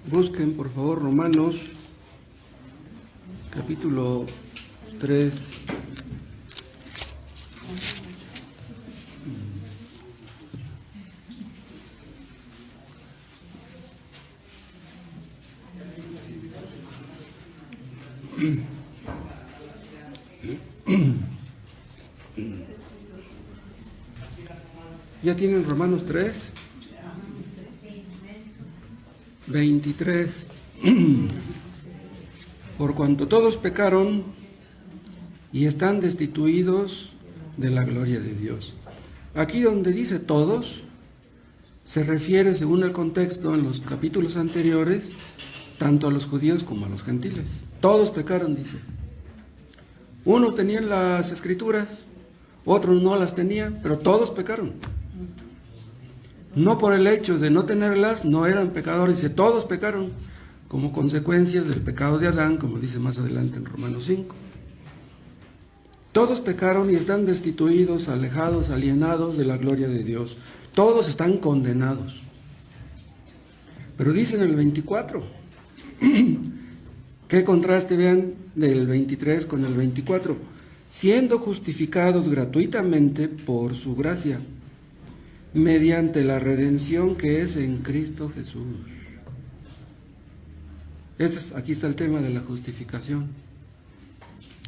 Busquen, por favor, Romanos, capítulo 3. ¿Ya tienen Romanos 3? 23. Por cuanto todos pecaron y están destituidos de la gloria de Dios. Aquí donde dice todos, se refiere, según el contexto en los capítulos anteriores, tanto a los judíos como a los gentiles. Todos pecaron, dice. Unos tenían las escrituras, otros no las tenían, pero todos pecaron. No por el hecho de no tenerlas, no eran pecadores, dice, todos pecaron como consecuencias del pecado de Adán, como dice más adelante en Romanos 5. Todos pecaron y están destituidos, alejados, alienados de la gloria de Dios. Todos están condenados. Pero dice en el 24, qué contraste, vean, del 23 con el 24, siendo justificados gratuitamente por su gracia, mediante la redención que es en Cristo Jesús. Aquí está el tema de la justificación.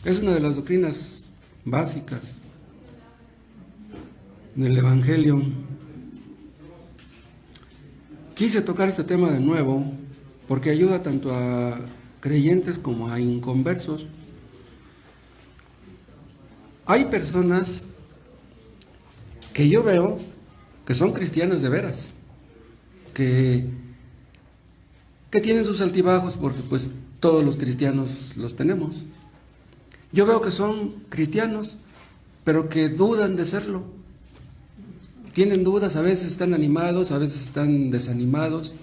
Es una de las doctrinas básicas del Evangelio. Quise tocar este tema de nuevo porque ayuda tanto a creyentes como a inconversos. Hay personas que yo veo que son cristianas de veras, que tienen sus altibajos, porque pues todos los cristianos los tenemos. Yo veo que son cristianos, pero que dudan de serlo. Tienen dudas, a veces están animados, a veces están desanimados,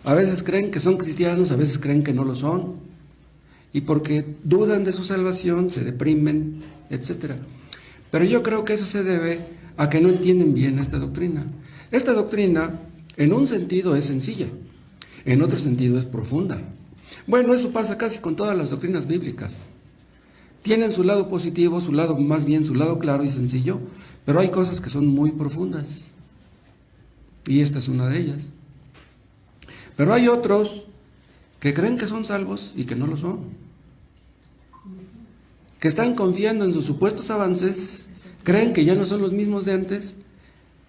a veces creen que son cristianos, a veces creen que no lo son, y porque dudan de su salvación se deprimen, etc. Pero yo creo que eso se debe a que no entienden bien esta doctrina. Esta doctrina, en un sentido, es sencilla, en otro sentido es profunda. Bueno, eso pasa casi con todas las doctrinas bíblicas. Tienen su lado positivo, su lado, más bien su lado claro y sencillo, pero hay cosas que son muy profundas. Y esta es una de ellas. Pero hay otros que creen que son salvos y que no lo son. Que están confiando en sus supuestos avances, creen que ya no son los mismos de antes,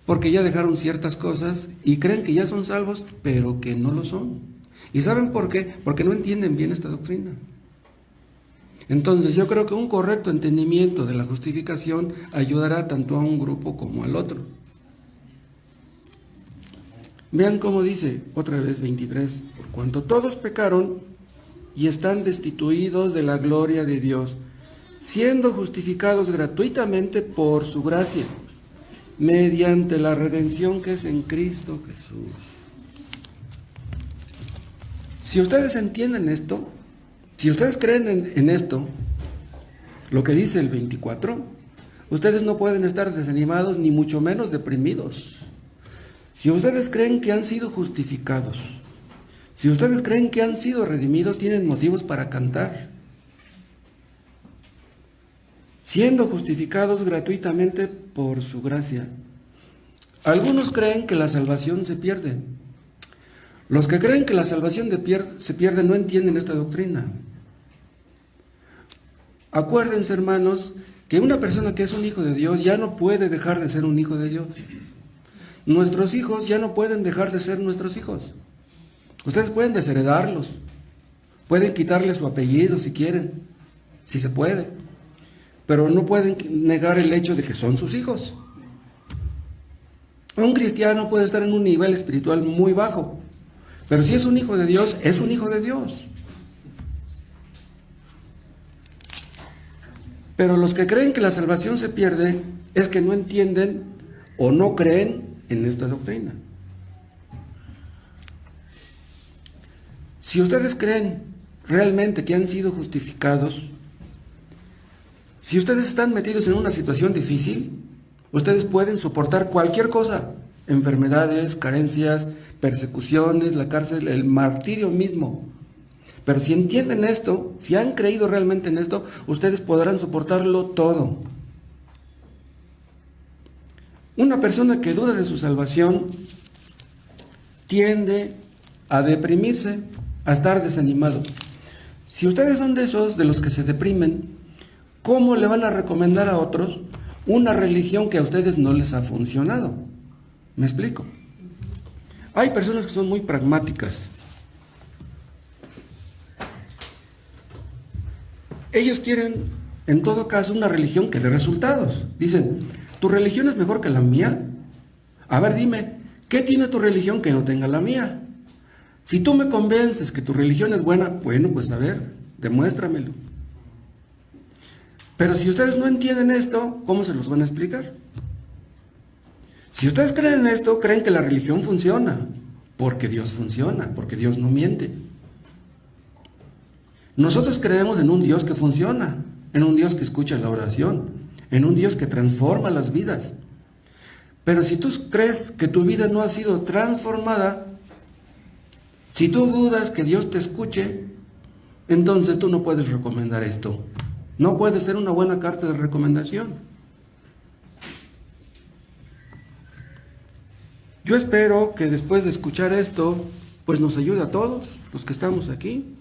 porque ya dejaron ciertas cosas y creen que ya son salvos, pero que no lo son. ¿Y saben por qué? Porque no entienden bien esta doctrina. Entonces yo creo que un correcto entendimiento de la justificación ayudará tanto a un grupo como al otro. Vean cómo dice, otra vez 23, por cuanto todos pecaron y están destituidos de la gloria de Dios, siendo justificados gratuitamente por su gracia, mediante la redención que es en Cristo Jesús. Si ustedes entienden esto, si ustedes creen en esto, lo que dice el 24, ustedes no pueden estar desanimados ni mucho menos deprimidos. Si ustedes creen que han sido justificados, si ustedes creen que han sido redimidos, tienen motivos para cantar. Siendo justificados gratuitamente por su gracia. Algunos creen que la salvación se pierde. Los que creen que la salvación se pierde no entienden esta doctrina. Acuérdense, hermanos, que una persona que es un hijo de Dios ya no puede dejar de ser un hijo de Dios. Nuestros hijos ya no pueden dejar de ser nuestros hijos. Ustedes pueden desheredarlos, pueden quitarles su apellido si quieren, si se puede, pero no pueden negar el hecho de que son sus hijos. Un cristiano puede estar en un nivel espiritual muy bajo, pero si es un hijo de Dios, es un hijo de Dios. Pero los que creen que la salvación se pierde es que no entienden o no creen en esta doctrina. Si ustedes creen realmente que han sido justificados, si ustedes están metidos en una situación difícil, ustedes pueden soportar cualquier cosa enfermedades, carencias, persecuciones, la cárcel, el martirio mismo. Pero si entienden esto, si han creído realmente en esto, ustedes podrán soportarlo todo. Una persona que duda de su salvación tiende a deprimirse, a estar desanimado. Si ustedes son de esos, de los que se deprimen, ¿cómo le van a recomendar a otros una religión que a ustedes no les ha funcionado? ¿Me explico? Hay personas que son muy pragmáticas. Ellos quieren, en todo caso, una religión que dé resultados. Dicen, ¿tu religión es mejor que la mía? A ver, dime, ¿qué tiene tu religión que no tenga la mía? Si tú me convences que tu religión es buena, bueno, pues a ver, demuéstramelo. Pero si ustedes no entienden esto, ¿cómo se los van a explicar? Si ustedes creen en esto, creen que la religión funciona, porque Dios funciona, porque Dios no miente. Nosotros creemos en un Dios que funciona, en un Dios que escucha la oración, en un Dios que transforma las vidas. Pero si tú crees que tu vida no ha sido transformada, si tú dudas que Dios te escuche, entonces tú no puedes recomendar esto. No puede ser una buena carta de recomendación. Yo espero que después de escuchar esto, pues nos ayude a todos los que estamos aquí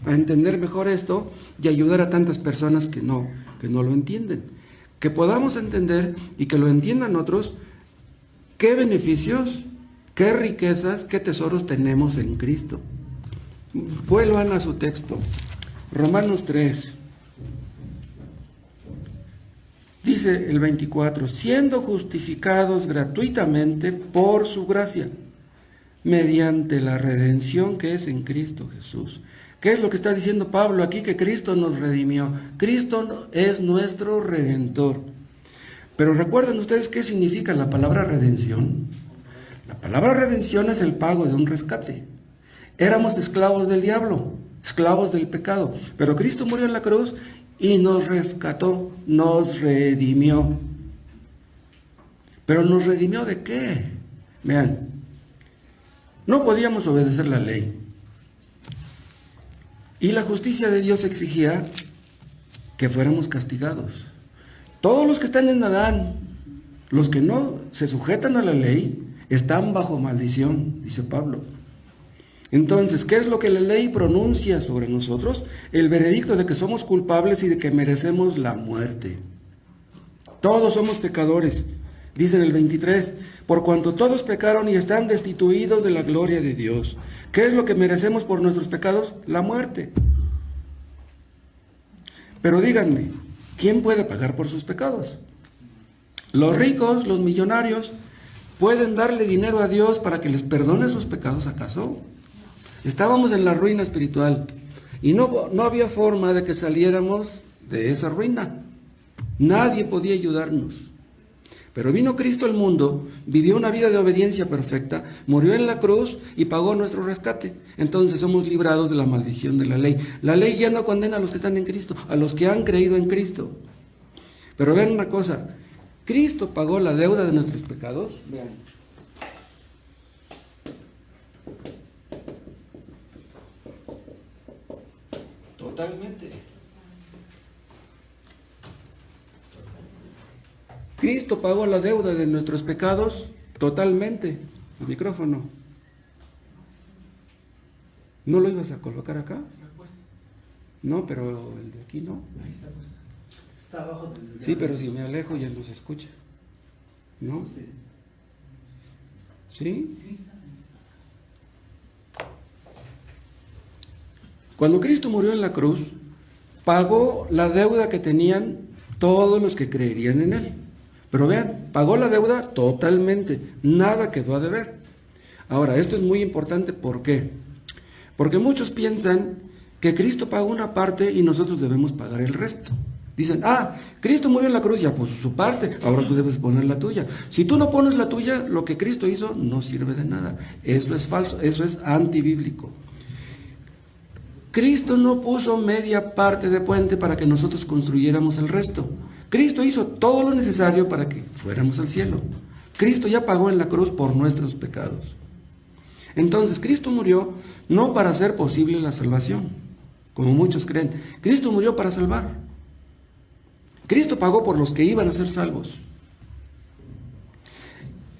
a entender mejor esto y ayudar a tantas personas que no lo entienden. Que podamos entender y que lo entiendan otros, qué beneficios, qué riquezas, qué tesoros tenemos en Cristo. Vuelvan a su texto, Romanos 3. Dice el 24, siendo justificados gratuitamente por su gracia, mediante la redención que es en Cristo Jesús. ¿Qué es lo que está diciendo Pablo aquí? Que Cristo nos redimió. Cristo es nuestro redentor. Pero recuerden ustedes qué significa la palabra redención. La palabra redención es el pago de un rescate. Éramos esclavos del diablo, esclavos del pecado, pero Cristo murió en la cruz y nos rescató, nos redimió. ¿Pero nos redimió de qué? Vean, no podíamos obedecer la ley. Y la justicia de Dios exigía que fuéramos castigados. Todos los que están en Adán, los que no se sujetan a la ley, están bajo maldición, dice Pablo. Entonces, ¿qué es lo que la ley pronuncia sobre nosotros? El veredicto de que somos culpables y de que merecemos la muerte. Todos somos pecadores, dice en el 23, por cuanto todos pecaron y están destituidos de la gloria de Dios. ¿Qué es lo que merecemos por nuestros pecados? La muerte. Pero díganme, ¿quién puede pagar por sus pecados? Los ricos, los millonarios, ¿pueden darle dinero a Dios para que les perdone sus pecados acaso? Estábamos en la ruina espiritual y no había forma de que saliéramos de esa ruina. Nadie podía ayudarnos. Pero vino Cristo al mundo, vivió una vida de obediencia perfecta, murió en la cruz y pagó nuestro rescate. Entonces somos librados de la maldición de la ley. La ley ya no condena a los que están en Cristo, a los que han creído en Cristo. Pero vean una cosa, Cristo pagó la deuda de nuestros pecados. Vean. Totalmente. Cristo pagó la deuda de nuestros pecados totalmente. El micrófono. ¿No lo ibas a colocar acá? No, pero el de aquí no. Ahí está puesto. Está abajo del... Sí, pero si me alejo ya no se escucha. ¿No? ¿Sí? Cuando Cristo murió en la cruz, pagó la deuda que tenían todos los que creerían en Él. Pero vean, pagó la deuda totalmente, nada quedó a deber. Ahora, esto es muy importante, ¿por qué? Porque muchos piensan que Cristo pagó una parte y nosotros debemos pagar el resto. Dicen, Cristo murió en la cruz, ya puso su parte, ahora tú debes poner la tuya. Si tú no pones la tuya, lo que Cristo hizo no sirve de nada. Eso es falso, eso es antibíblico. Cristo no puso media parte de puente para que nosotros construyéramos el resto. Cristo hizo todo lo necesario para que fuéramos al cielo. Cristo ya pagó en la cruz por nuestros pecados. Entonces, Cristo murió no para hacer posible la salvación, como muchos creen. Cristo murió para salvar. Cristo pagó por los que iban a ser salvos.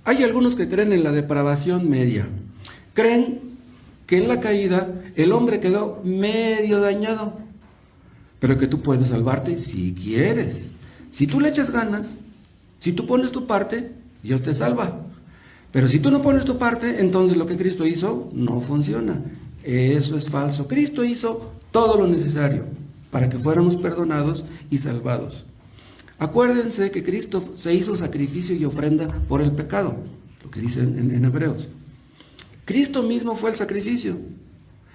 Hay algunos que creen en la depravación media. Creen que en la caída el hombre quedó medio dañado, pero que tú puedes salvarte si quieres. Si tú le echas ganas, si tú pones tu parte, Dios te salva. Pero si tú no pones tu parte, entonces lo que Cristo hizo no funciona. Eso es falso. Cristo hizo todo lo necesario para que fuéramos perdonados y salvados. Acuérdense que Cristo se hizo sacrificio y ofrenda por el pecado, lo que dice en Hebreos. Cristo mismo fue el sacrificio.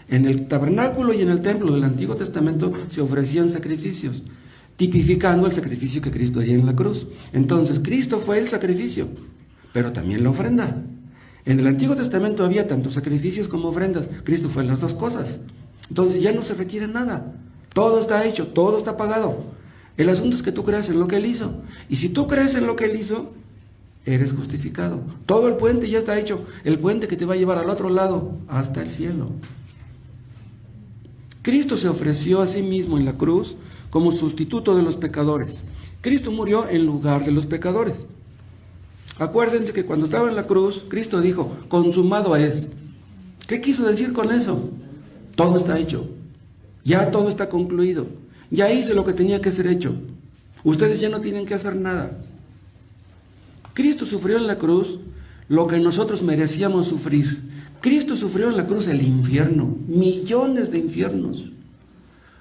En el tabernáculo y en el templo del Antiguo Testamento se ofrecían sacrificios, tipificando el sacrificio que Cristo haría en la cruz. Entonces, Cristo fue el sacrificio, pero también la ofrenda. En el Antiguo Testamento había tanto sacrificios como ofrendas. Cristo fue las dos cosas. Entonces ya no se requiere nada. Todo está hecho, todo está pagado. El asunto es que tú creas en lo que Él hizo. Y si tú crees en lo que Él hizo, eres justificado. Todo el puente ya está hecho. El puente que te va a llevar al otro lado, hasta el cielo. Cristo se ofreció a sí mismo en la cruz como sustituto de los pecadores. Cristo murió en lugar de los pecadores. Acuérdense que cuando estaba en la cruz, Cristo dijo, consumado es. ¿Qué quiso decir con eso? Todo está hecho. Ya todo está concluido. Ya hice lo que tenía que ser hecho. Ustedes ya no tienen que hacer nada. Cristo sufrió en la cruz lo que nosotros merecíamos sufrir. Cristo sufrió en la cruz el infierno, millones de infiernos.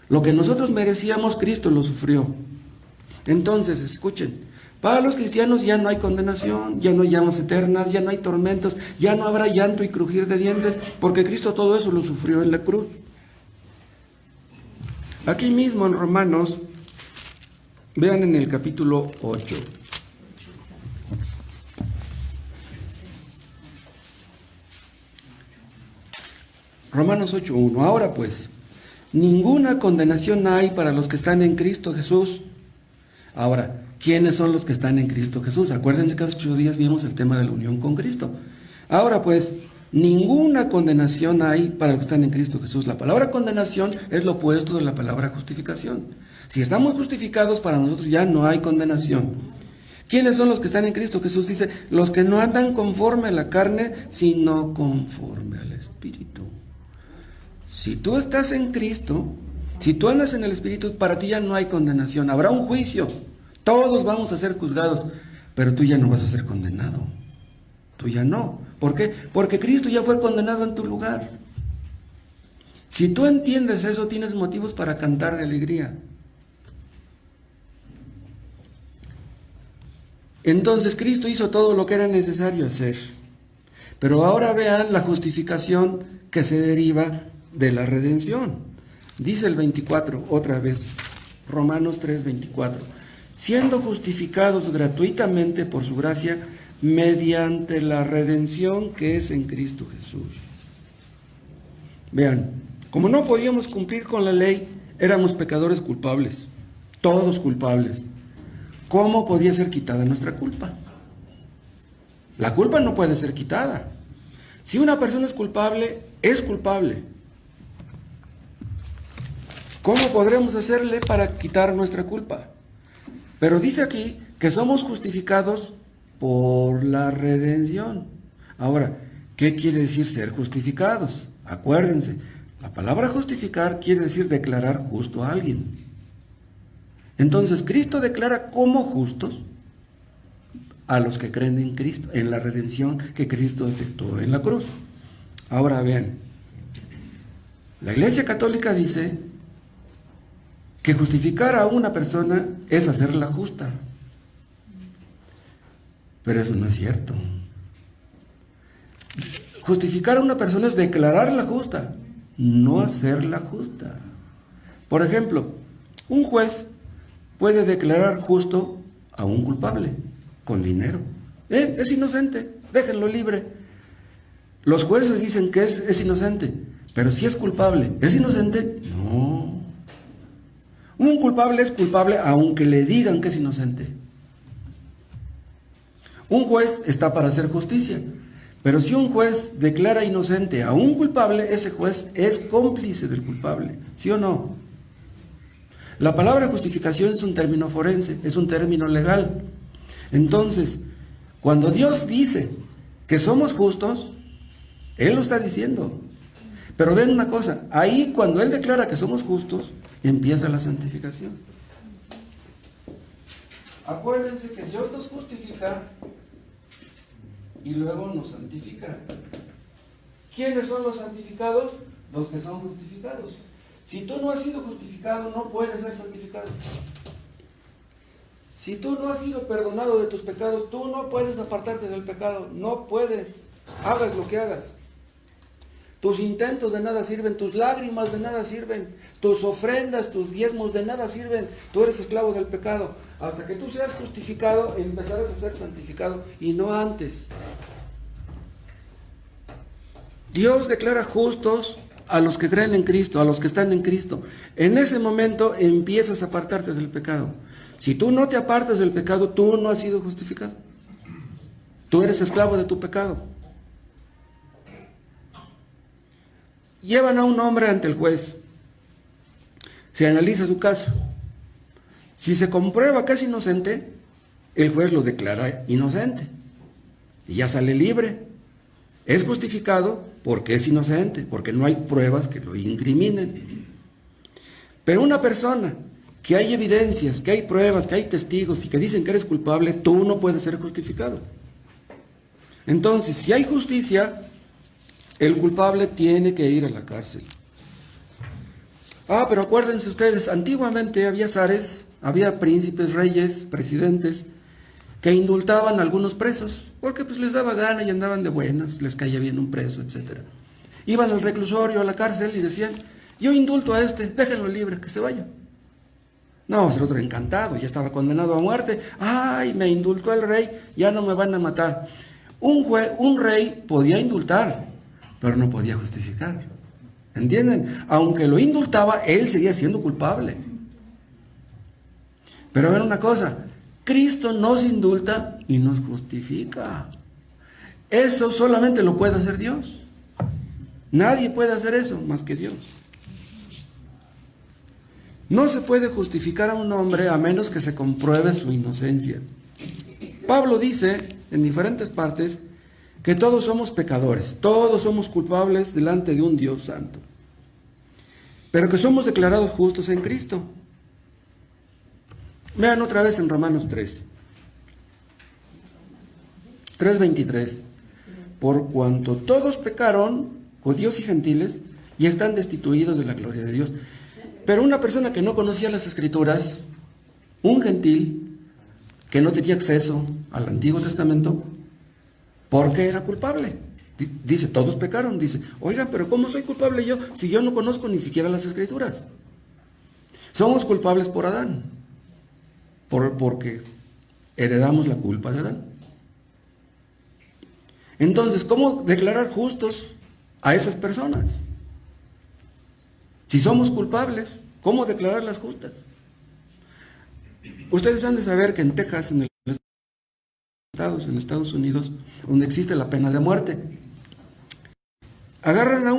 Lo que nosotros merecíamos, Cristo lo sufrió. Entonces, escuchen, para los cristianos ya no hay condenación, ya no hay llamas eternas, ya no hay tormentos, ya no habrá llanto y crujir de dientes, porque Cristo todo eso lo sufrió en la cruz. Aquí mismo en Romanos, vean en el capítulo 8. Romanos 8:1. Ahora pues, ninguna condenación hay para los que están en Cristo Jesús. Ahora, ¿quiénes son los que están en Cristo Jesús? Acuérdense que hace 8 días vimos el tema de la unión con Cristo. Ahora pues, ninguna condenación hay para los que están en Cristo Jesús. La palabra condenación es lo opuesto de la palabra justificación. Si estamos justificados, para nosotros ya no hay condenación. ¿Quiénes son los que están en Cristo Jesús? Dice, los que no andan conforme a la carne, sino conforme al Espíritu. Si tú estás en Cristo, si tú andas en el Espíritu, para ti ya no hay condenación. Habrá un juicio. Todos vamos a ser juzgados, pero tú ya no vas a ser condenado. Tú ya no. ¿Por qué? Porque Cristo ya fue condenado en tu lugar. Si tú entiendes eso, tienes motivos para cantar de alegría. Entonces Cristo hizo todo lo que era necesario hacer. Pero ahora vean la justificación que se deriva de la redención. Dice el 24, otra vez, Romanos 3:24. Siendo justificados gratuitamente por su gracia, mediante la redención que es en Cristo Jesús. Vean, como no podíamos cumplir con la ley, éramos pecadores culpables, todos culpables. ¿Cómo podía ser quitada nuestra culpa? La culpa no puede ser quitada. Si una persona es culpable, es culpable. ¿Cómo podremos hacerle para quitar nuestra culpa? Pero dice aquí que somos justificados por la redención. Ahora, ¿qué quiere decir ser justificados? Acuérdense, la palabra justificar quiere decir declarar justo a alguien. Entonces, Cristo declara como justos a los que creen en Cristo, en la redención que Cristo efectuó en la cruz. Ahora vean, la Iglesia Católica dice que justificar a una persona es hacerla justa. Pero eso no es cierto. Justificar a una persona es declararla justa, no hacerla justa. Por ejemplo, un juez puede declarar justo a un culpable con dinero. Es inocente, déjenlo libre. Los jueces dicen que es inocente, pero si es culpable, ¿es inocente? No. Un culpable es culpable aunque le digan que es inocente. Un juez está para hacer justicia, pero si un juez declara inocente a un culpable, ese juez es cómplice del culpable, ¿sí o no? La palabra justificación es un término forense, es un término legal. Entonces, cuando Dios dice que somos justos, Él lo está diciendo. Pero ven una cosa, ahí cuando Él declara que somos justos, empieza la santificación. Acuérdense que Dios nos justifica y luego nos santifica. ¿Quiénes son los santificados? Los que son justificados. Si tú no has sido justificado, no puedes ser santificado. Si tú no has sido perdonado de tus pecados, tú no puedes apartarte del pecado. No puedes. Hagas lo que hagas. Tus intentos de nada sirven, tus lágrimas de nada sirven, tus ofrendas, tus diezmos de nada sirven. Tú eres esclavo del pecado. Hasta que tú seas justificado, empezarás a ser santificado y no antes. Dios declara justos a los que creen en Cristo, a los que están en Cristo. En ese momento empiezas a apartarte del pecado. Si tú no te apartas del pecado, tú no has sido justificado. Tú eres esclavo de tu pecado. Llevan a un hombre ante el juez. Se analiza su caso. Si se comprueba que es inocente, el juez lo declara inocente. Y ya sale libre. Es justificado porque es inocente, porque no hay pruebas que lo incriminen. Pero una persona que hay evidencias, que hay pruebas, que hay testigos y que dicen que eres culpable, tú no puedes ser justificado. Entonces, si hay justicia, el culpable tiene que ir a la cárcel. Pero acuérdense ustedes, antiguamente había zares, había príncipes, reyes, presidentes, que indultaban a algunos presos, porque pues les daba gana y andaban de buenas, les caía bien un preso, etc. Iban al reclusorio, a la cárcel y decían, yo indulto a este, déjenlo libre, que se vaya. No, el otro encantado, ya estaba condenado a muerte. Ay, me indultó el rey, ya no me van a matar. Un rey podía indultar, pero no podía justificar. ¿Entienden? Aunque lo indultaba, él seguía siendo culpable. Pero ven una cosa, Cristo nos indulta y nos justifica. Eso solamente lo puede hacer Dios. Nadie puede hacer eso más que Dios. No se puede justificar a un hombre a menos que se compruebe su inocencia. Pablo dice en diferentes partes que todos somos pecadores, todos somos culpables delante de un Dios santo, pero que somos declarados justos en Cristo. Vean otra vez en Romanos 3:23. Por cuanto todos pecaron, judíos y gentiles, y están destituidos de la gloria de Dios. Pero una persona que no conocía las Escrituras, un gentil que no tenía acceso al Antiguo Testamento, ¿por qué era culpable? Dice, todos pecaron. Dice, oigan, pero ¿cómo soy culpable yo si yo no conozco ni siquiera las Escrituras? Somos culpables por Adán, porque heredamos la culpa de Adán. Entonces, ¿cómo declarar justos a esas personas? Si somos culpables, ¿cómo declararlas justas? Ustedes han de saber que en Texas, en Estados Unidos, donde existe la pena de muerte, agarran a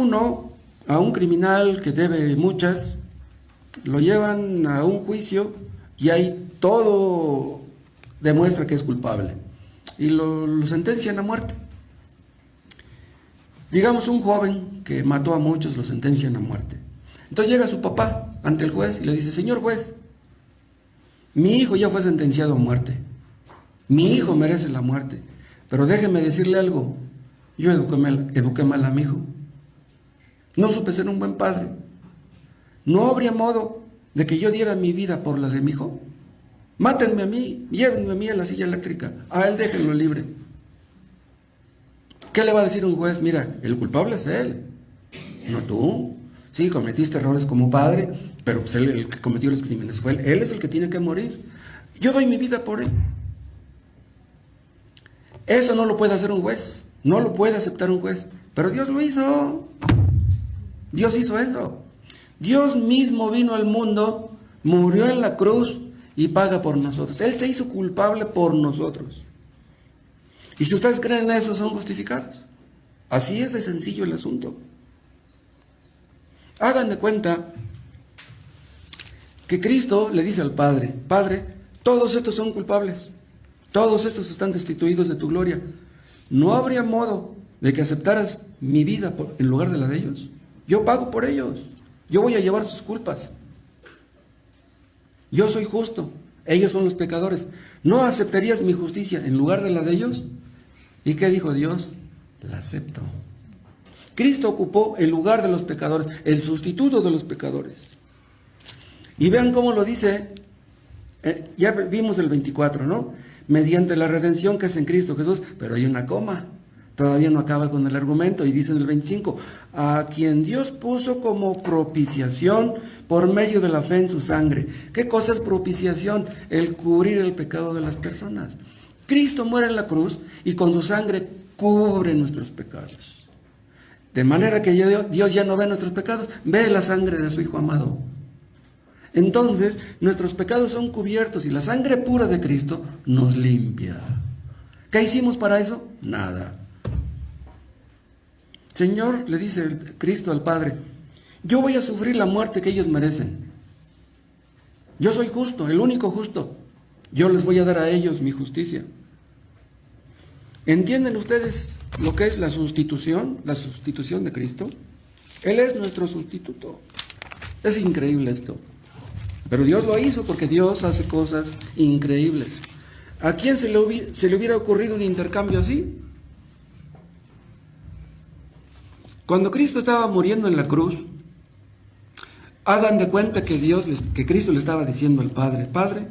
un criminal que debe muchas, lo llevan a un juicio y ahí todo demuestra que es culpable y lo sentencian a muerte. Digamos un joven que mató a muchos, lo sentencian a muerte. Entonces llega su papá ante el juez y le dice, señor juez, mi hijo ya fue sentenciado a muerte, mi hijo merece la muerte, pero déjeme decirle algo, yo eduqué mal a mi hijo, no supe ser un buen padre, no habría modo de que yo diera mi vida por la de mi hijo. Mátenme a mí, llévenme a mí a la silla eléctrica, a él déjenlo libre. ¿Qué le va a decir un juez? Mira, el culpable es él, no tú. Sí, cometiste errores como padre, pero pues él, el que cometió los crímenes fue él. Él es el que tiene que morir. Yo doy mi vida por él. Eso no lo puede hacer un juez, no lo puede aceptar un juez, pero Dios lo hizo. Dios hizo eso. Dios mismo vino al mundo, murió en la cruz y paga por nosotros. Él se hizo culpable por nosotros. Y si ustedes creen en eso, son justificados. Así es de sencillo el asunto. Hagan de cuenta que Cristo le dice al Padre: Padre, todos estos son culpables, todos estos están destituidos de tu gloria. ¿No habría modo de que aceptaras mi vida en lugar de la de ellos? Yo pago por ellos, yo voy a llevar sus culpas. Yo soy justo, ellos son los pecadores. ¿No aceptarías mi justicia en lugar de la de ellos? ¿Y qué dijo Dios? La acepto. Cristo ocupó el lugar de los pecadores, el sustituto de los pecadores. Y vean cómo lo dice, ya vimos el 24, ¿no? Mediante la redención que es en Cristo Jesús, pero hay una coma, todavía no acaba con el argumento, y dice en el 25, a quien Dios puso como propiciación por medio de la fe en su sangre. ¿Qué cosa es propiciación? El cubrir el pecado de las personas. Cristo muere en la cruz y con su sangre cubre nuestros pecados. De manera que Dios ya no ve nuestros pecados, ve la sangre de su Hijo amado. Entonces, nuestros pecados son cubiertos y la sangre pura de Cristo nos limpia. ¿Qué hicimos para eso? Nada. Señor, le dice Cristo al Padre, yo voy a sufrir la muerte que ellos merecen. Yo soy justo, el único justo. Yo les voy a dar a ellos mi justicia. ¿Entienden ustedes lo que es la sustitución de Cristo? Él es nuestro sustituto. Es increíble esto. Pero Dios lo hizo porque Dios hace cosas increíbles. ¿A quién se le hubiera ocurrido un intercambio así? Cuando Cristo estaba muriendo en la cruz, hagan de cuenta que Cristo le estaba diciendo al Padre, Padre,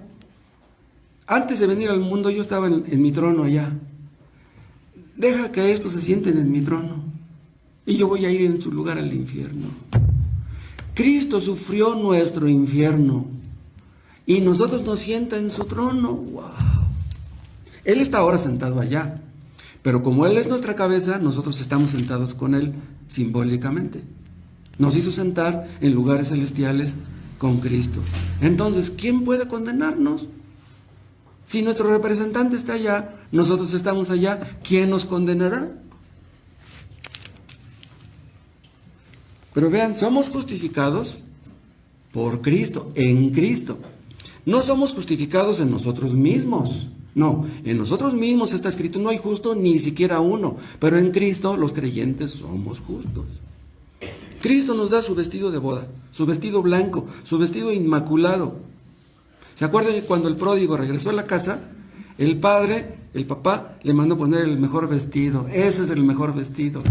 antes de venir al mundo yo estaba en mi trono allá. Deja que estos se sienten en mi trono y yo voy a ir en su lugar al infierno. Cristo sufrió nuestro infierno y nosotros nos sienta en su trono. ¡Wow! Él está ahora sentado allá, pero como Él es nuestra cabeza, nosotros estamos sentados con Él simbólicamente. Nos hizo sentar en lugares celestiales con Cristo. Entonces, ¿quién puede condenarnos? Si nuestro representante está allá, nosotros estamos allá, ¿quién nos condenará? Pero vean, somos justificados por Cristo, en Cristo. No somos justificados en nosotros mismos. No, en nosotros mismos está escrito, no hay justo ni siquiera uno. Pero en Cristo los creyentes somos justos. Cristo nos da su vestido de boda, su vestido blanco, su vestido inmaculado. ¿Se acuerdan cuando el pródigo regresó a la casa? El papá, le mandó poner el mejor vestido. Ese es el mejor vestido.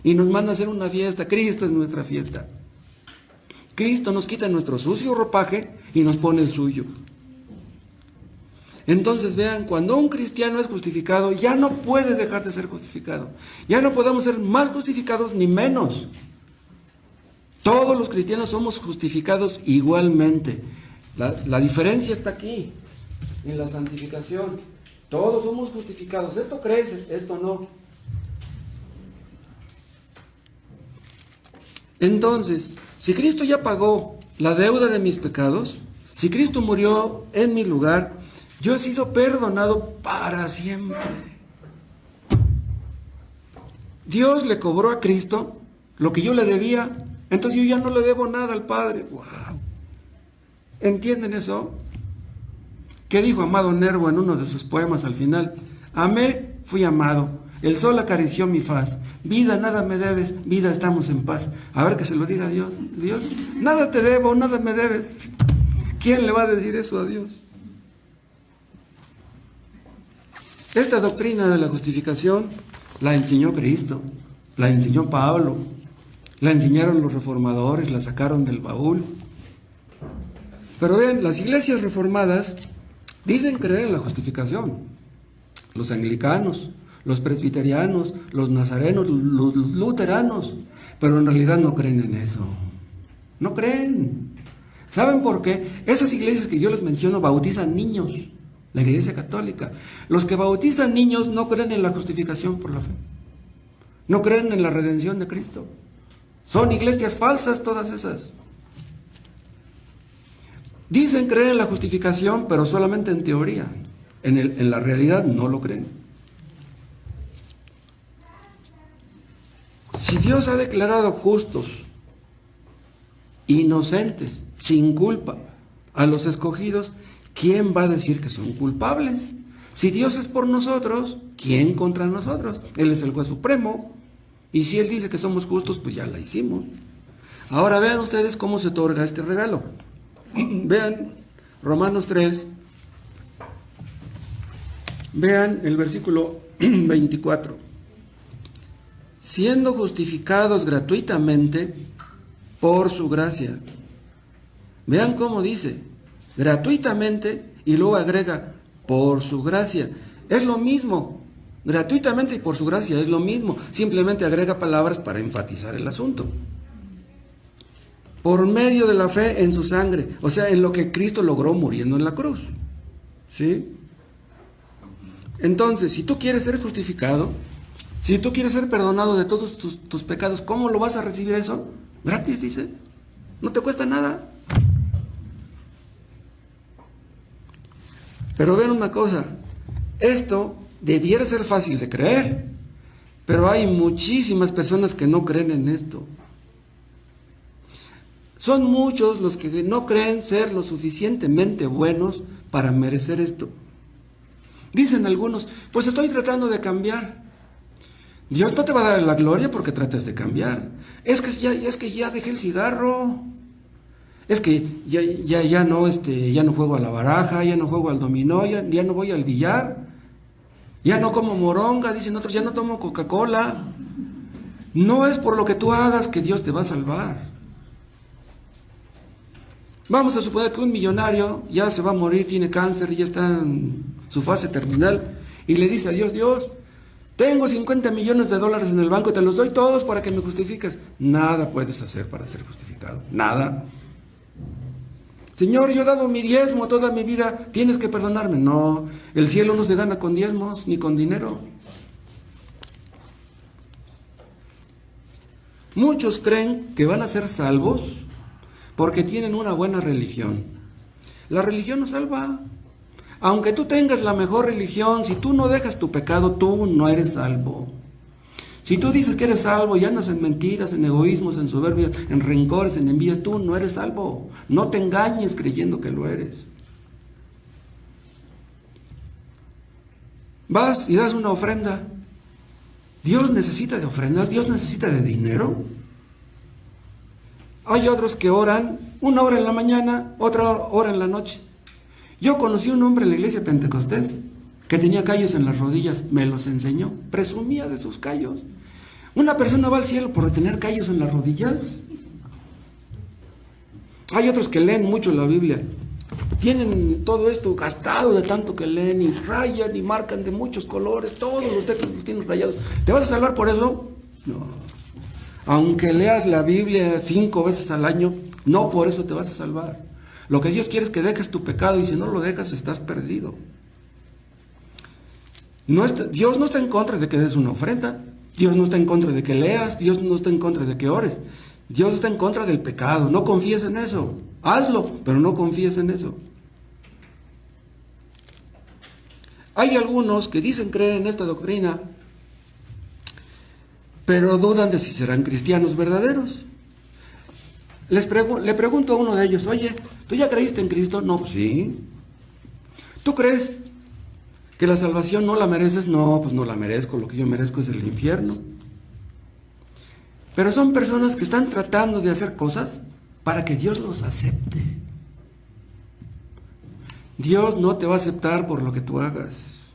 Y nos manda a hacer una fiesta. Cristo es nuestra fiesta. Cristo nos quita nuestro sucio ropaje y nos pone el suyo. Entonces vean, cuando un cristiano es justificado, ya no puede dejar de ser justificado. Ya no podemos ser más justificados ni menos. Todos los cristianos somos justificados igualmente. La diferencia está aquí, en la santificación. Todos somos justificados. Esto crees, esto no. Entonces, si Cristo ya pagó la deuda de mis pecados, si Cristo murió en mi lugar, yo he sido perdonado para siempre. Dios le cobró a Cristo lo que yo le debía, entonces yo ya no le debo nada al Padre. ¡Wow! ¿Entienden eso? ¿Qué dijo Amado Nervo en uno de sus poemas al final? Amé, fui amado, el sol acarició mi faz, vida, nada me debes, vida, estamos en paz. A ver que se lo diga a Dios. Dios, nada te debo, nada me debes. ¿Quién le va a decir eso a Dios? Esta doctrina de la justificación la enseñó Cristo, la enseñó Pablo, la enseñaron los reformadores, la sacaron del baúl. Pero vean, las iglesias reformadas dicen creer en la justificación. Los anglicanos, los presbiterianos, los nazarenos, los luteranos, pero en realidad no creen en eso. No creen. ¿Saben por qué? Esas iglesias que yo les menciono bautizan niños. La iglesia católica. Los que bautizan niños no creen en la justificación por la fe. No creen en la redención de Cristo. Son iglesias falsas todas esas. Dicen creer en la justificación, pero solamente en teoría. En la realidad no lo creen. Si Dios ha declarado justos, inocentes, sin culpa, a los escogidos, ¿quién va a decir que son culpables? Si Dios es por nosotros, ¿quién contra nosotros? Él es el juez supremo. Y si Él dice que somos justos, pues ya la hicimos. Ahora vean ustedes cómo se otorga este regalo. Vean Romanos 3. Vean el versículo 24. Siendo justificados gratuitamente por su gracia. Vean cómo dice, gratuitamente, y luego agrega, por su gracia. Es lo mismo, gratuitamente y por su gracia es lo mismo, simplemente agrega palabras para enfatizar el asunto. Por medio de la fe en su sangre, o sea, en lo que Cristo logró muriendo en la cruz. ¿Sí? Entonces, si tú quieres ser justificado, si tú quieres ser perdonado de todos tus pecados, ¿cómo lo vas a recibir eso? Gratis, dice. No te cuesta nada. Pero ven una cosa, esto debiera ser fácil de creer, pero hay muchísimas personas que no creen en esto. Son muchos los que no creen ser lo suficientemente buenos para merecer esto. Dicen algunos, pues estoy tratando de cambiar. Dios no te va a dar la gloria porque trates de cambiar. Es que ya dejé el cigarro. Es que ya no juego a la baraja, ya no juego al dominó, ya no voy al billar, ya no como moronga, dicen otros, ya no tomo Coca-Cola. No es por lo que tú hagas que Dios te va a salvar. Vamos a suponer que un millonario ya se va a morir, tiene cáncer y ya está en su fase terminal, y le dice a Dios, Dios, tengo 50 millones de dólares en el banco, te los doy todos para que me justifiques. Nada puedes hacer para ser justificado, nada. Señor, yo he dado mi diezmo toda mi vida, tienes que perdonarme. No, el cielo no se gana con diezmos ni con dinero. Muchos creen que van a ser salvos porque tienen una buena religión. La religión no salva. Aunque tú tengas la mejor religión, si tú no dejas tu pecado, tú no eres salvo. Si tú dices que eres salvo y andas en mentiras, en egoísmos, en soberbias, en rencores, en envidias, tú no eres salvo. No te engañes creyendo que lo eres. Vas y das una ofrenda. Dios necesita de ofrendas, Dios necesita de dinero. Hay otros que oran una hora en la mañana, otra hora en la noche. Yo conocí a un hombre en la iglesia pentecostés que tenía callos en las rodillas, me los enseñó, presumía de sus callos. ¿Una persona va al cielo por tener callos en las rodillas? Hay otros que leen mucho la Biblia, tienen todo esto gastado de tanto que leen y rayan y marcan de muchos colores, todos los textos los tienen rayados. ¿Te vas a salvar por eso? No. Aunque leas la Biblia 5 veces al año, no por eso te vas a salvar. Lo que Dios quiere es que dejes tu pecado, y si no lo dejas, estás perdido. Dios no está en contra de que des una ofrenda, Dios no está en contra de que leas, Dios no está en contra de que ores. Dios está en contra del pecado. No confíes en eso. Hazlo, pero no confíes en eso. Hay algunos que dicen creer en esta doctrina, pero dudan de si serán cristianos verdaderos. Le pregunto a uno de ellos, oye, ¿tú ya creíste en Cristo? No, pues sí. ¿Tú crees que la salvación no la mereces? No, pues no la merezco, lo que yo merezco es el infierno. Pero son personas que están tratando de hacer cosas para que Dios los acepte. Dios no te va a aceptar por lo que tú hagas.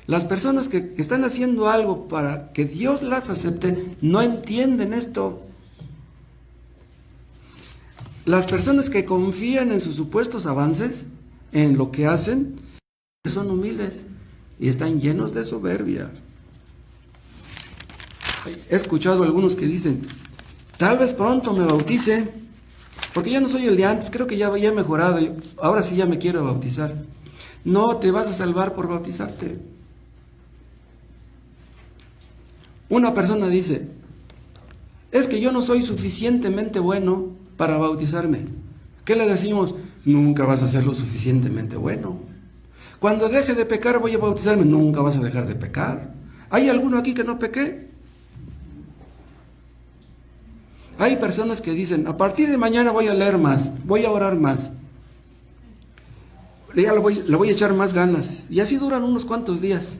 Las personas que están haciendo algo para que Dios las acepte no entienden esto. Las personas que confían en sus supuestos avances, en lo que hacen, son humildes y están llenos de soberbia. He escuchado a algunos que dicen, tal vez pronto me bautice, porque ya no soy el de antes, creo que ya he mejorado, ahora sí ya me quiero bautizar. No te vas a salvar por bautizarte. Una persona dice, es que yo no soy suficientemente bueno para bautizarme. ¿Qué le decimos? Nunca vas a ser lo suficientemente bueno. Cuando deje de pecar voy a bautizarme. Nunca vas a dejar de pecar. ¿Hay alguno aquí que no peque? Hay personas que dicen, a partir de mañana voy a leer más, voy a orar más. Ya le voy a echar más ganas. Y así duran unos cuantos días.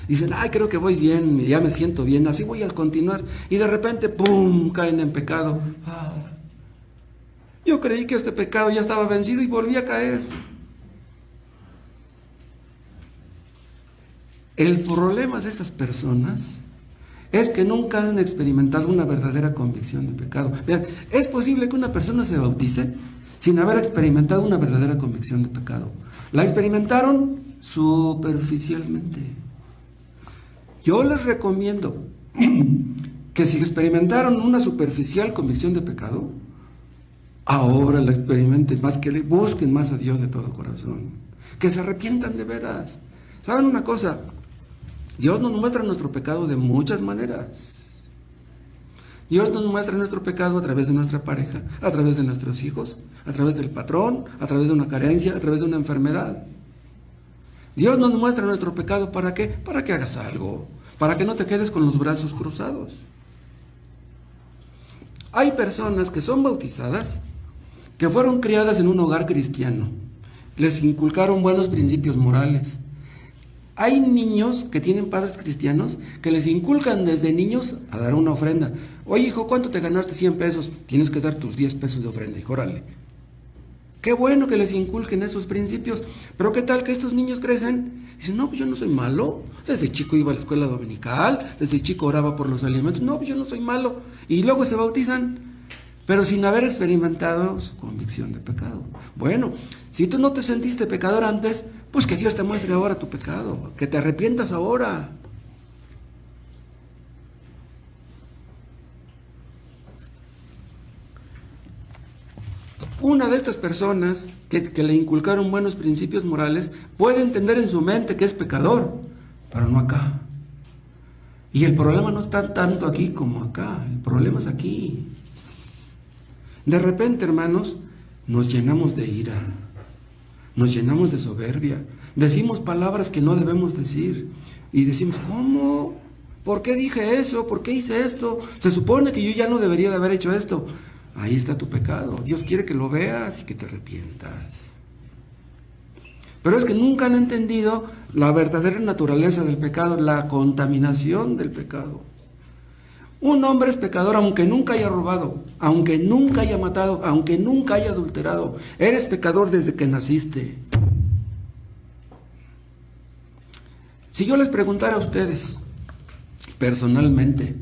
Dicen, ay, creo que voy bien, ya me siento bien, así voy a continuar. Y de repente, ¡pum!, caen en pecado. Ah, yo creí que este pecado ya estaba vencido y volví a caer. El problema de esas personas es que nunca han experimentado una verdadera convicción de pecado. Vean, es posible que una persona se bautice sin haber experimentado una verdadera convicción de pecado. La experimentaron superficialmente. Yo les recomiendo que si experimentaron una superficial convicción de pecado, ahora la experimenten más, que le busquen más a Dios de todo corazón, que se arrepientan de veras. ¿Saben una cosa? Dios nos muestra nuestro pecado de muchas maneras. Dios nos muestra nuestro pecado a través de nuestra pareja, a través de nuestros hijos, a través del patrón, a través de una carencia, a través de una enfermedad. Dios nos muestra nuestro pecado, ¿para qué? Para que hagas algo, para que no te quedes con los brazos cruzados. Hay personas que son bautizadas, que fueron criadas en un hogar cristiano, les inculcaron buenos principios morales. Hay niños que tienen padres cristianos que les inculcan desde niños a dar una ofrenda. Oye, hijo, ¿cuánto te ganaste? 100 pesos. Tienes que dar tus 10 pesos de ofrenda. Hijo, órale. Qué bueno que les inculquen esos principios. Pero ¿qué tal que estos niños crecen? Dicen, no, pues yo no soy malo. Desde chico iba a la escuela dominical, desde chico oraba por los alimentos. No, pues yo no soy malo. Y luego se bautizan, pero sin haber experimentado su convicción de pecado. Bueno, si tú no te sentiste pecador antes, pues que Dios te muestre ahora tu pecado, que te arrepientas ahora. Una de estas personas que le inculcaron buenos principios morales puede entender en su mente que es pecador, pero no acá. Y el problema no está tanto aquí como acá, el problema es aquí. De repente, hermanos, nos llenamos de ira, nos llenamos de soberbia, decimos palabras que no debemos decir y decimos, ¿cómo? ¿Por qué dije eso? ¿Por qué hice esto? Se supone que yo ya no debería de haber hecho esto. Ahí está tu pecado. Dios quiere que lo veas y que te arrepientas. Pero es que nunca han entendido la verdadera naturaleza del pecado, la contaminación del pecado. Un hombre es pecador aunque nunca haya robado, aunque nunca haya matado, aunque nunca haya adulterado. Eres pecador desde que naciste. Si yo les preguntara a ustedes, personalmente,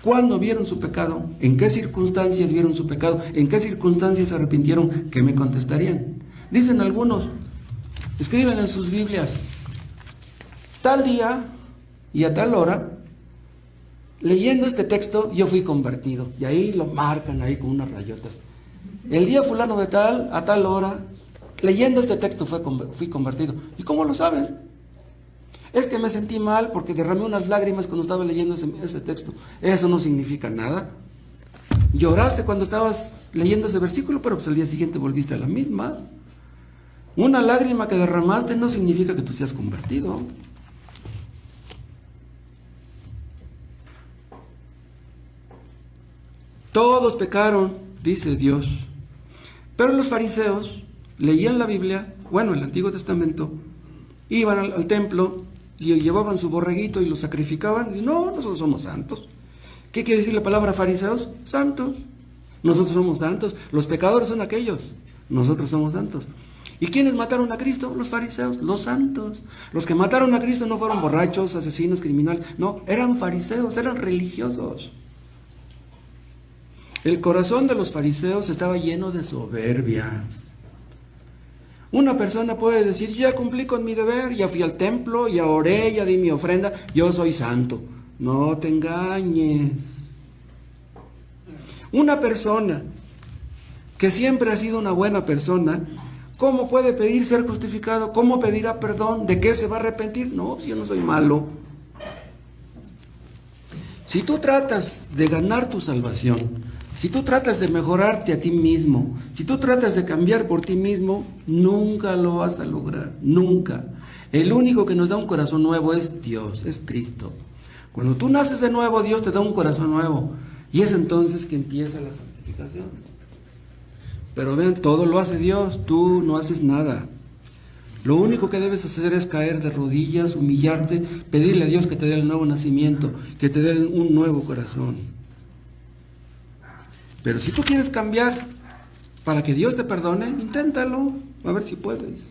¿cuándo vieron su pecado? ¿En qué circunstancias vieron su pecado? ¿En qué circunstancias se arrepintieron? ¿Qué me contestarían? Dicen algunos, escriben en sus Biblias, tal día y a tal hora, leyendo este texto, yo fui convertido. Y ahí lo marcan ahí con unas rayotas. El día fulano de tal, a tal hora, leyendo este texto fui convertido. ¿Y cómo lo saben? Es que me sentí mal porque derramé unas lágrimas cuando estaba leyendo ese texto. Eso no significa nada. Lloraste cuando estabas leyendo ese versículo, pero pues al día siguiente volviste a la misma. Una lágrima que derramaste no significa que tú seas convertido. Todos pecaron, dice Dios. Pero los fariseos leían la Biblia, bueno, el Antiguo Testamento, iban al templo y llevaban su borreguito y lo sacrificaban. Y no, nosotros somos santos. ¿Qué quiere decir la palabra fariseos? Santos. Nosotros somos santos. Los pecadores son aquellos. Nosotros somos santos. ¿Y quiénes mataron a Cristo? Los fariseos, los santos. Los que mataron a Cristo no fueron borrachos, asesinos, criminales. No, eran fariseos, eran religiosos. El corazón de los fariseos estaba lleno de soberbia. Una persona puede decir, ya cumplí con mi deber, ya fui al templo, ya oré, ya di mi ofrenda, yo soy santo. No te engañes. Una persona que siempre ha sido una buena persona, ¿cómo puede pedir ser justificado? ¿Cómo pedirá perdón? ¿De qué se va a arrepentir? No, si yo no soy malo. Si tú tratas de ganar tu salvación, si tú tratas de mejorarte a ti mismo, si tú tratas de cambiar por ti mismo, nunca lo vas a lograr, nunca. El único que nos da un corazón nuevo es Dios, es Cristo. Cuando tú naces de nuevo, Dios te da un corazón nuevo. Y es entonces que empieza la santificación. Pero vean, todo lo hace Dios, tú no haces nada. Lo único que debes hacer es caer de rodillas, humillarte, pedirle a Dios que te dé el nuevo nacimiento, que te dé un nuevo corazón. Pero si tú quieres cambiar para que Dios te perdone, inténtalo, a ver si puedes.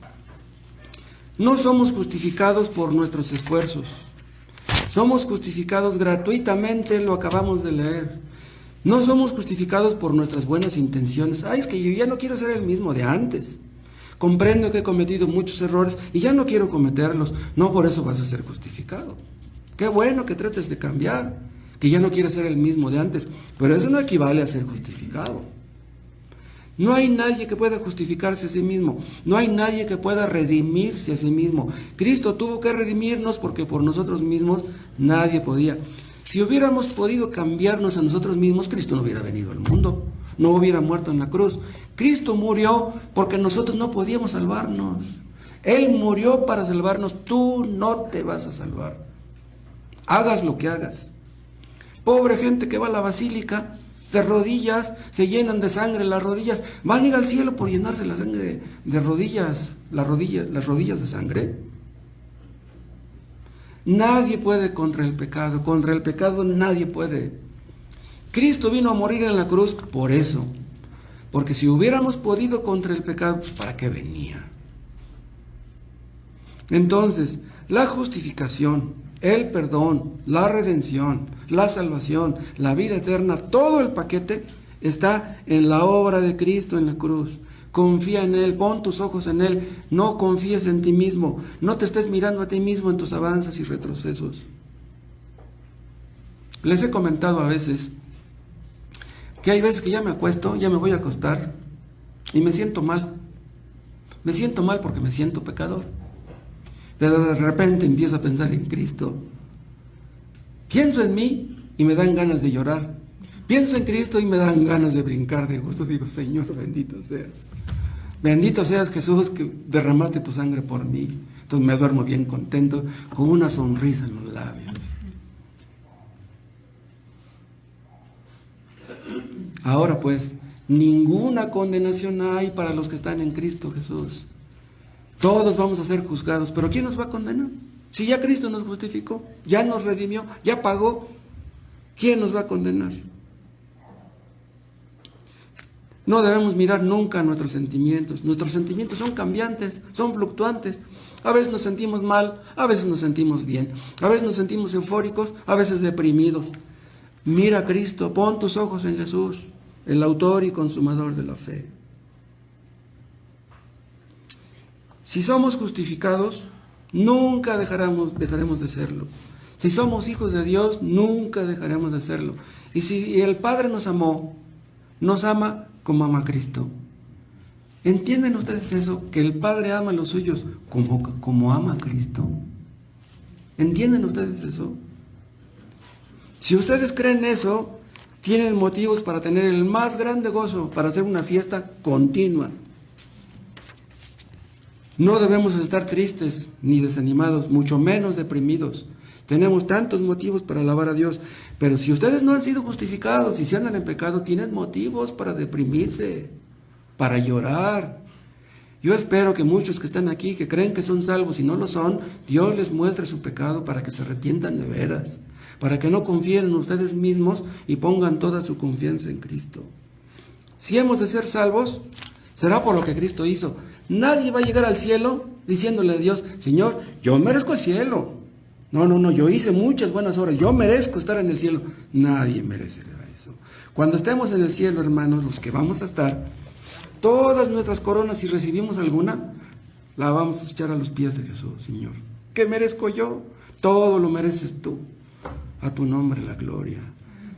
No somos justificados por nuestros esfuerzos. Somos justificados gratuitamente, lo acabamos de leer. No somos justificados por nuestras buenas intenciones. Ay, es que yo ya no quiero ser el mismo de antes. Comprendo que he cometido muchos errores y ya no quiero cometerlos. No por eso vas a ser justificado. Qué bueno que trates de cambiar, que ya no quieres ser el mismo de antes, pero eso no equivale a ser justificado. No hay nadie que pueda justificarse a sí mismo, no hay nadie que pueda redimirse a sí mismo. Cristo tuvo que redimirnos porque por nosotros mismos nadie podía. Si hubiéramos podido cambiarnos a nosotros mismos, Cristo no hubiera venido al mundo, no hubiera muerto en la cruz. Cristo murió porque nosotros no podíamos salvarnos. Él murió para salvarnos, tú no te vas a salvar. Hagas lo que hagas. Pobre gente que va a la basílica, de rodillas, se llenan de sangre las rodillas, van a ir al cielo por llenarse la sangre de rodillas, las rodillas de sangre. Nadie puede contra el pecado nadie puede. Cristo vino a morir en la cruz por eso, porque si hubiéramos podido contra el pecado, pues ¿para qué venía? Entonces, la justificación, el perdón, la redención, la salvación, la vida eterna, todo el paquete está en la obra de Cristo en la cruz. Confía en Él, pon tus ojos en Él, no confíes en ti mismo, no te estés mirando a ti mismo en tus avances y retrocesos. Les he comentado a veces que hay veces que ya me acuesto, ya me voy a acostar y me siento mal. Me siento mal porque me siento pecador. Pero de repente empiezo a pensar en Cristo. Pienso en mí y me dan ganas de llorar. Pienso en Cristo y me dan ganas de brincar de gusto. Digo, Señor, bendito seas. Bendito seas, Jesús, que derramaste tu sangre por mí. Entonces me duermo bien contento, con una sonrisa en los labios. Ahora pues, ninguna condenación hay para los que están en Cristo Jesús. Todos vamos a ser juzgados, pero ¿quién nos va a condenar? Si ya Cristo nos justificó, ya nos redimió, ya pagó, ¿quién nos va a condenar? No debemos mirar nunca nuestros sentimientos. Nuestros sentimientos son cambiantes, son fluctuantes. A veces nos sentimos mal, a veces nos sentimos bien, a veces nos sentimos eufóricos, a veces deprimidos. Mira a Cristo, pon tus ojos en Jesús, el autor y consumador de la fe. Si somos justificados, nunca dejaremos de serlo. Si somos hijos de Dios, nunca dejaremos de serlo. Y si el Padre nos amó, nos ama como ama a Cristo. ¿Entienden ustedes eso? Que el Padre ama a los suyos como ama a Cristo. ¿Entienden ustedes eso? Si ustedes creen eso, tienen motivos para tener el más grande gozo, para hacer una fiesta continua. No debemos estar tristes ni desanimados, mucho menos deprimidos. Tenemos tantos motivos para alabar a Dios, pero si ustedes no han sido justificados y si andan en pecado, tienen motivos para deprimirse, para llorar. Yo espero que muchos que están aquí, que creen que son salvos y no lo son, Dios les muestre su pecado para que se arrepientan de veras, para que no confíen en ustedes mismos y pongan toda su confianza en Cristo. Si hemos de ser salvos, será por lo que Cristo hizo. Nadie va a llegar al cielo diciéndole a Dios, Señor, yo merezco el cielo. No, yo hice muchas buenas obras, yo merezco estar en el cielo. Nadie merecerá eso. Cuando estemos en el cielo, hermanos, los que vamos a estar, todas nuestras coronas, si recibimos alguna, la vamos a echar a los pies de Jesús, Señor. ¿Qué merezco yo? Todo lo mereces tú. A tu nombre la gloria.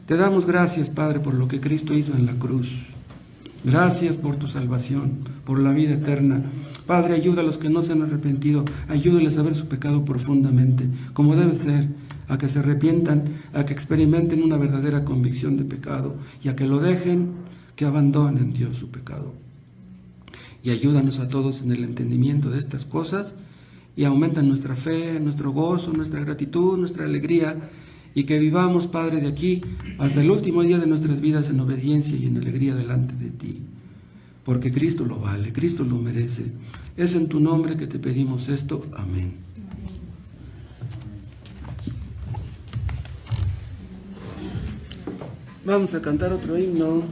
Te damos gracias, Padre, por lo que Cristo hizo en la cruz. Gracias por tu salvación, por la vida eterna. Padre, ayuda a los que no se han arrepentido, ayúdales a ver su pecado profundamente, como debe ser, a que se arrepientan, a que experimenten una verdadera convicción de pecado y a que lo dejen, que abandonen, Dios, su pecado. Y ayúdanos a todos en el entendimiento de estas cosas y aumenta nuestra fe, nuestro gozo, nuestra gratitud, nuestra alegría y que vivamos, Padre, de aquí hasta el último día de nuestras vidas en obediencia y en alegría delante de ti, porque Cristo lo vale, Cristo lo merece. Es en tu nombre que te pedimos esto. Amén. Vamos a cantar otro himno.